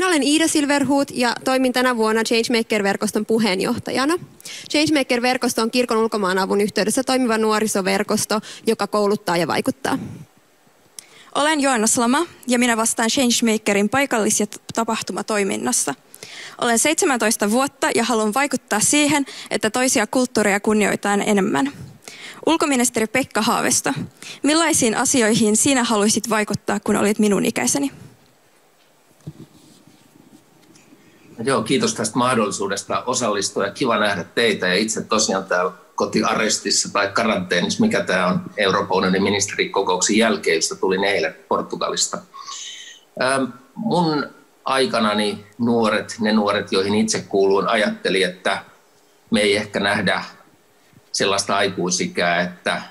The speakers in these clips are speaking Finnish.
Minä olen Iida Silverhut ja toimin tänä vuonna Changemaker-verkoston puheenjohtajana. Changemaker-verkosto on kirkon ulkomaanavun yhteydessä toimiva nuorisoverkosto, joka kouluttaa ja vaikuttaa. Olen Joanna Slama ja minä vastaan Changemakerin paikallis- ja tapahtumatoiminnasta. Olen 17 vuotta ja haluan vaikuttaa siihen, että toisia kulttuureja kunnioitetaan enemmän. Ulkoministeri Pekka Haavisto, millaisiin asioihin sinä haluaisit vaikuttaa, kun olit minun ikäiseni? Joo, kiitos tästä mahdollisuudesta osallistua ja kiva nähdä teitä. Ja itse tosiaan täällä kotiarestissa tai karanteenissa, mikä tämä on Euroopan unionin ministerikokouksen jälkeen, josta tulin eilen Portugalista. Mun aikanani ne nuoret, joihin itse kuuluin, ajatteli, että me ei ehkä nähdä sellaista aikuisikää, että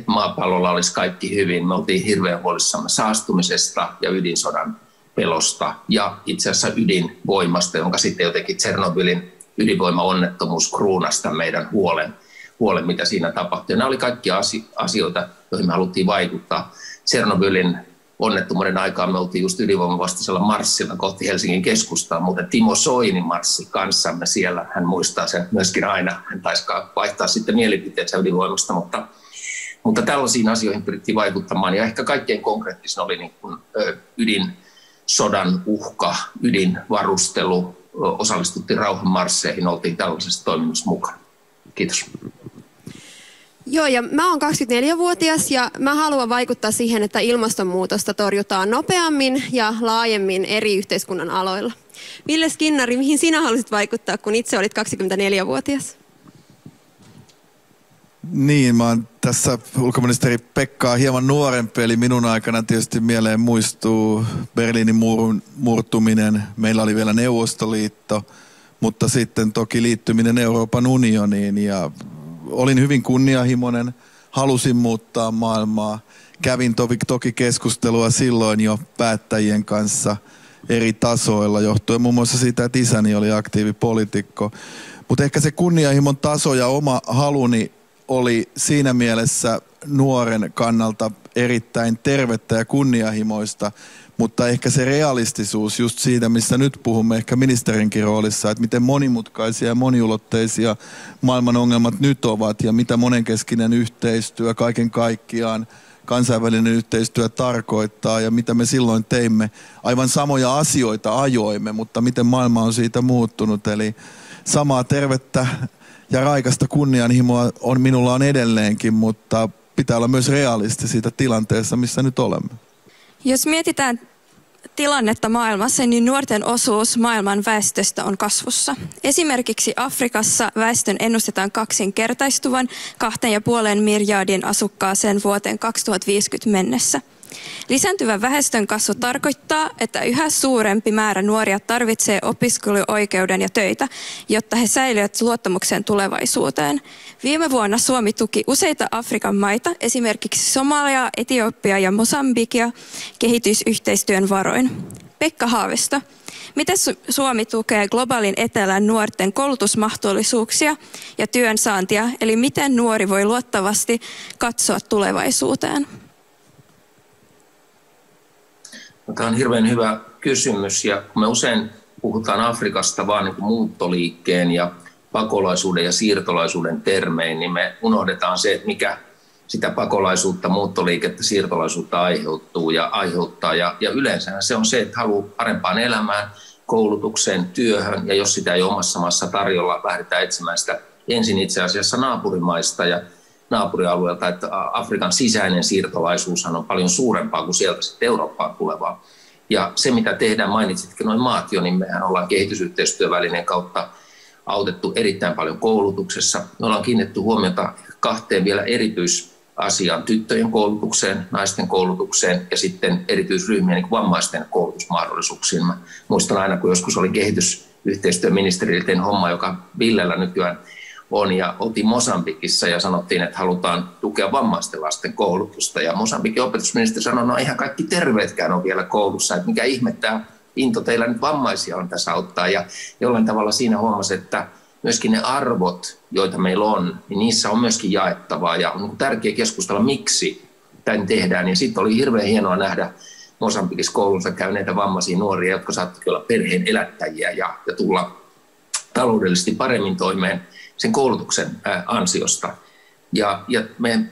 maapallolla olisi kaikki hyvin. Me oltiin hirveän huolissamme saastumisesta ja ydinsodan pelosta ja itse asiassa ydinvoimasta, jonka sitten jotenkin Tšernobylin ydinvoimaonnettomuus kruunasta meidän huolen, mitä siinä tapahtui. Ja nämä oli kaikki asioita, joihin me haluttiin vaikuttaa. Tšernobylin onnettomuuden aikaan me oltiin just ydinvoimavastaisella marssilla kohti Helsingin keskustaa, mutta Timo Soini marssi kanssamme siellä. Hän muistaa sen myöskin aina. Hän taisi vaihtaa sitten mielipiteensä ydinvoimasta, mutta tällaisiin asioihin pyrittiin vaikuttamaan. Ja ehkä kaikkein konkreettisin oli niin kuin ydinsodan uhka, ydinvarustelu. Osallistuttiin rauhanmarsseihin, oltiin tällaisessa toiminnassa mukana. Kiitos. Joo, ja mä oon 24-vuotias ja mä haluan vaikuttaa siihen, että ilmastonmuutosta torjutaan nopeammin ja laajemmin eri yhteiskunnan aloilla. Ville Skinnari, mihin sinä haluaisit vaikuttaa, kun itse olit 24-vuotias? Niin, mä oon tässä ulkoministeri Pekkaa hieman nuorempi, eli minun aikana tietysti mieleen muistuu Berliinin muurun murtuminen. Meillä oli vielä Neuvostoliitto, mutta sitten toki liittyminen Euroopan unioniin ja olin hyvin kunnianhimoinen, halusin muuttaa maailmaa. Kävin toki keskustelua silloin jo päättäjien kanssa eri tasoilla, johtuen muun muassa siitä, että isäni oli aktiivipoliitikko. Mutta ehkä se kunnianhimon taso ja oma haluni oli siinä mielessä nuoren kannalta erittäin tervettä ja kunnianhimoista, mutta ehkä se realistisuus just siitä, missä nyt puhumme ehkä ministerinkin roolissa, että miten monimutkaisia ja moniulotteisia maailman ongelmat nyt ovat ja mitä monenkeskinen yhteistyö kaiken kaikkiaan, kansainvälinen yhteistyö tarkoittaa ja mitä me silloin teimme. Aivan samoja asioita ajoimme, mutta miten maailma on siitä muuttunut. Eli samaa tervettä ja raikasta kunnianhimoa minulla on edelleenkin, mutta pitää olla myös realisti siitä tilanteessa, missä nyt olemme. Jos mietitään tilannetta maailmassa, niin nuorten osuus maailman väestöstä on kasvussa. Esimerkiksi Afrikassa väestön ennustetaan kaksinkertaistuvan 2,5 miljardin asukkaaseen vuoteen 2050 mennessä. Lisääntyvä väestön kasvu tarkoittaa, että yhä suurempi määrä nuoria tarvitsee opiskeluoikeuden ja töitä, jotta he säilyvät luottamuksen tulevaisuuteen. Viime vuonna Suomi tuki useita Afrikan maita, esimerkiksi Somaliaa, Etiopiaa ja Mosambikia, kehitysyhteistyön varoin. Pekka Haavisto, miten Suomi tukee globaalin etelän nuorten koulutusmahdollisuuksia ja työnsaantia, eli miten nuori voi luottavasti katsoa tulevaisuuteen? Tämä on hirveän hyvä kysymys ja kun me usein puhutaan Afrikasta vaan niin kuin muuttoliikkeen ja pakolaisuuden ja siirtolaisuuden termein, niin me unohdetaan se, että mikä sitä pakolaisuutta, muuttoliikettä, siirtolaisuutta aiheuttaa. Ja yleensä se on se, että haluaa parempaan elämään, koulutukseen, työhön ja jos sitä ei omassa maassa tarjolla, lähdetään etsimään sitä ensin itse asiassa naapurimaista ja naapurialueelta, että Afrikan sisäinen siirtolaisuushan on paljon suurempaa kuin sieltä sitten Eurooppaan tulevaa. Ja se, mitä tehdään, mainitsitkin noin maat jo, niin mehän ollaan kehitysyhteistyövälineen kautta autettu erittäin paljon koulutuksessa. Me ollaan kiinnitetty huomiota kahteen vielä erityisasiaan, tyttöjen koulutukseen, naisten koulutukseen ja sitten erityisryhmien niin kuin vammaisten koulutusmahdollisuuksiin. Mä muistan aina, kun joskus olin kehitysyhteistyöministeri, tein homma, joka Villellä nykyään on, ja oltiin Mosambikissa ja sanottiin, että halutaan tukea vammaisten lasten koulutusta. Ja Mosambikin opetusministeri sanoi, no eihän kaikki terveetkään ole vielä koulussa, että mikä ihme tämä into teillä nyt vammaisia on tässä auttaa. Ja jollain tavalla siinä huomasi, että myöskin ne arvot, joita meillä on, niin niissä on myöskin jaettavaa ja on tärkeää keskustella, miksi tämän tehdään. Ja sitten oli hirveän hienoa nähdä Mosambikissa koulunsa käyneitä vammaisia nuoria, jotka saattavat olla perheen elättäjiä ja tulla taloudellisesti paremmin toimeen sen koulutuksen ansiosta. Ja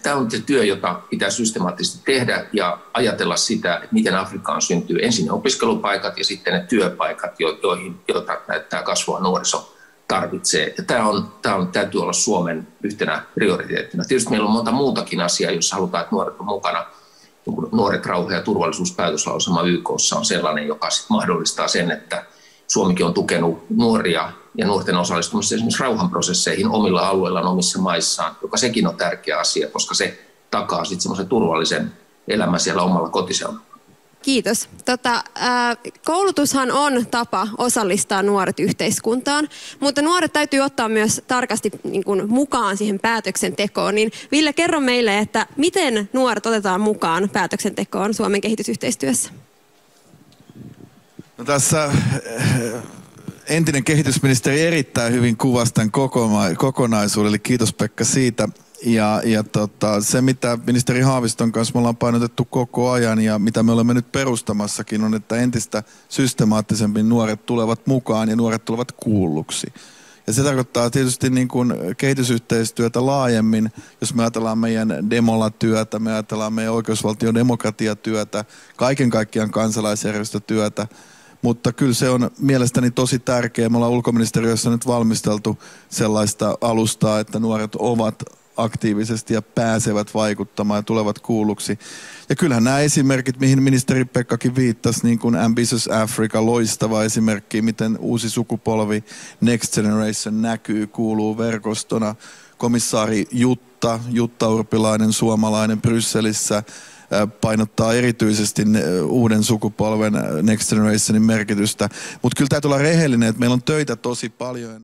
tämä on se työ, jota pitää systemaattisesti tehdä ja ajatella sitä, että miten Afrikkaan syntyy ensin ne opiskelupaikat ja sitten ne työpaikat, joita tämä kasvava nuoriso tarvitsee. Ja täytyy olla Suomen yhtenä prioriteettina. Tietysti meillä on monta muutakin asiaa, jos halutaan, että nuoret on mukana. Nuoret rauha- ja turvallisuuspäätöslausuma YK:ssa on sellainen, joka mahdollistaa sen, että Suomikin on tukenut nuoria ja nuorten osallistumista esimerkiksi rauhanprosesseihin omilla alueillaan, omissa maissaan, joka sekin on tärkeä asia, koska se takaa sitten semmoisen turvallisen elämän siellä omalla kotiseudulla. Kiitos. Koulutushan on tapa osallistaa nuoret yhteiskuntaan, mutta nuoret täytyy ottaa myös tarkasti mukaan siihen päätöksentekoon. Niin Ville, kerro meille, että miten nuoret otetaan mukaan päätöksentekoon Suomen kehitysyhteistyössä? No tässä entinen kehitysministeri erittäin hyvin kuvasi tämän kokonaisuuden, eli kiitos Pekka siitä. Ja se, mitä ministeri Haaviston kanssa me ollaan painotettu koko ajan ja mitä me olemme nyt perustamassakin, on, että entistä systemaattisemmin nuoret tulevat mukaan ja nuoret tulevat kuulluksi. Ja se tarkoittaa tietysti niin kuin kehitysyhteistyötä laajemmin, jos me ajatellaan meidän demola-työtä, me ajatellaan meidän oikeusvaltiodemokratiatyötä, kaiken kaikkiaan kansalaisjärjestötyötä. Mutta kyllä se on mielestäni tosi tärkeää. Me ollaan ulkoministeriössä nyt valmisteltu sellaista alustaa, että nuoret ovat aktiivisesti ja pääsevät vaikuttamaan ja tulevat kuulluksi. Ja kyllähän nämä esimerkit, mihin ministeri Pekkakin viittasi, niin kuin Ambitious Africa, loistava esimerkki, miten uusi sukupolvi Next Generation näkyy, kuuluu verkostona. Komissaari Jutta Urpilainen, suomalainen Brysselissä, painottaa erityisesti uuden sukupolven Next Generationin merkitystä. Mutta kyllä täytyy olla rehellinen, että meillä on töitä tosi paljon.